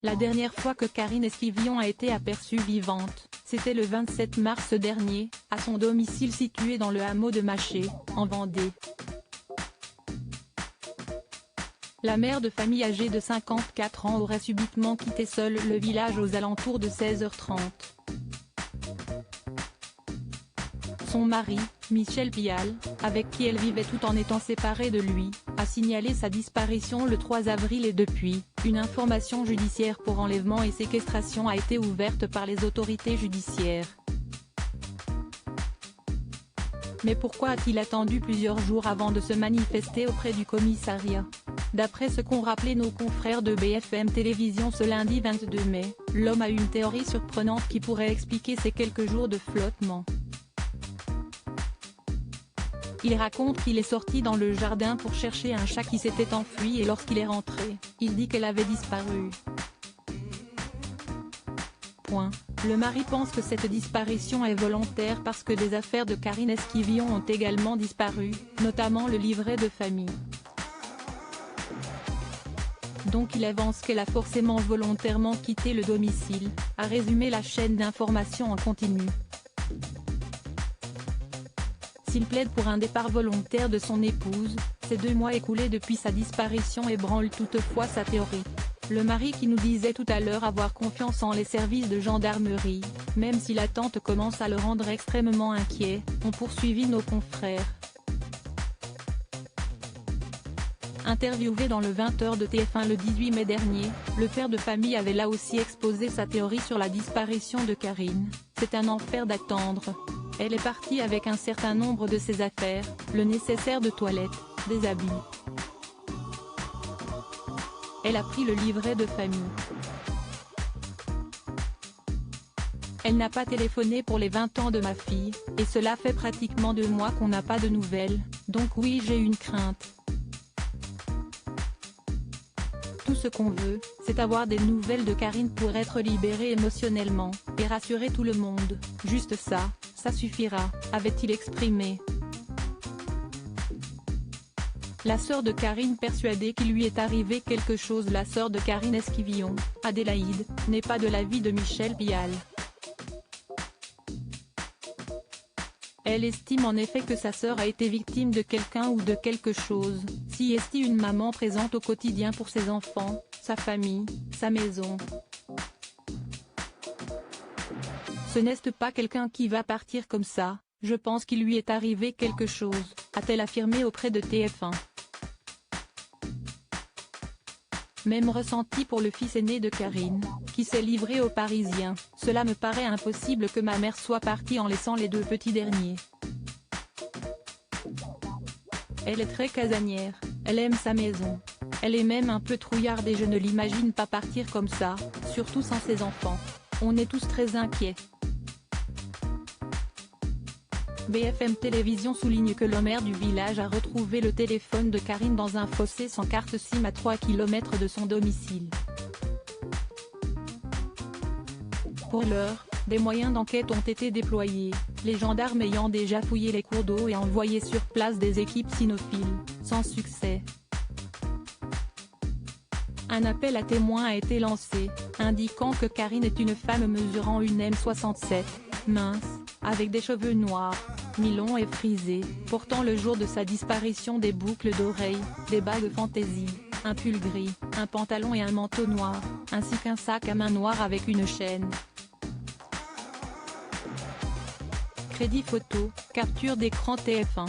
La dernière fois que Karine Esquivillon a été aperçue vivante, c'était le 27 mars dernier, à son domicile situé dans le hameau de Maché, en Vendée. La mère de famille âgée de 54 ans aurait subitement quitté seule le village aux alentours de 16h30. Son mari, Michel Pial, avec qui elle vivait tout en étant séparée de lui, a signalé sa disparition le 3 avril et depuis, une information judiciaire pour enlèvement et séquestration a été ouverte par les autorités judiciaires. Mais pourquoi a-t-il attendu plusieurs jours avant de se manifester auprès du commissariat? D'après ce qu'ont rappelé nos confrères de BFM Télévision ce lundi 22 mai, l'homme a une théorie surprenante qui pourrait expliquer ces quelques jours de flottement. Il raconte qu'il est sorti dans le jardin pour chercher un chat qui s'était enfui et lorsqu'il est rentré, il dit qu'elle avait disparu. Le mari pense que cette disparition est volontaire parce que des affaires de Karine Esquivillon ont également disparu, notamment le livret de famille. Donc il avance qu'elle a forcément volontairement quitté le domicile, a résumé la chaîne d'information en continu. S'il plaide pour un départ volontaire de son épouse, ces 2 mois écoulés depuis sa disparition ébranlent toutefois sa théorie. Le mari qui nous disait tout à l'heure avoir confiance en les services de gendarmerie, même si l'attente commence à le rendre extrêmement inquiet, ont poursuivi nos confrères. Interviewé dans le 20h de TF1 le 18 mai dernier, le père de famille avait là aussi exposé sa théorie sur la disparition de Karine. C'est un enfer d'attendre. Elle est partie avec un certain nombre de ses affaires, le nécessaire de toilette, des habits. Elle a pris le livret de famille. Elle n'a pas téléphoné pour les 20 ans de ma fille, et cela fait pratiquement 2 mois qu'on n'a pas de nouvelles, donc oui j'ai une crainte. Tout ce qu'on veut, c'est avoir des nouvelles de Karine pour être libérée émotionnellement, et rassurer tout le monde, juste ça, ça suffira, avait-il exprimé. La sœur de Karine persuadée qu'il lui est arrivé quelque chose. La sœur de Karine Esquivillon, Adélaïde, n'est pas de l'avis de Michel Pial. Elle estime en effet que sa sœur a été victime de quelqu'un ou de quelque chose, si est une maman présente au quotidien pour ses enfants, sa famille, sa maison. Ce n'est pas quelqu'un qui va partir comme ça, je pense qu'il lui est arrivé quelque chose, a-t-elle affirmé auprès de TF1. Même ressenti pour le fils aîné de Karine, qui s'est livré aux Parisiens. Cela me paraît impossible que ma mère soit partie en laissant les 2 petits derniers. Elle est très casanière, elle aime sa maison. Elle est même un peu trouillarde et je ne l'imagine pas partir comme ça, surtout sans ses enfants. On est tous très inquiets. BFM Télévision souligne que le maire du village a retrouvé le téléphone de Karine dans un fossé sans carte SIM à 3 km de son domicile. Pour l'heure, des moyens d'enquête ont été déployés, les gendarmes ayant déjà fouillé les cours d'eau et envoyé sur place des équipes cynophiles, sans succès. Un appel à témoins a été lancé, indiquant que Karine est une femme mesurant 1m67, mince, avec des cheveux noirs, mi-longs et frisés, portant le jour de sa disparition des boucles d'oreilles, des bagues fantaisie, un pull gris, un pantalon et un manteau noir, ainsi qu'un sac à main noir avec une chaîne. Crédit photo, capture d'écran TF1.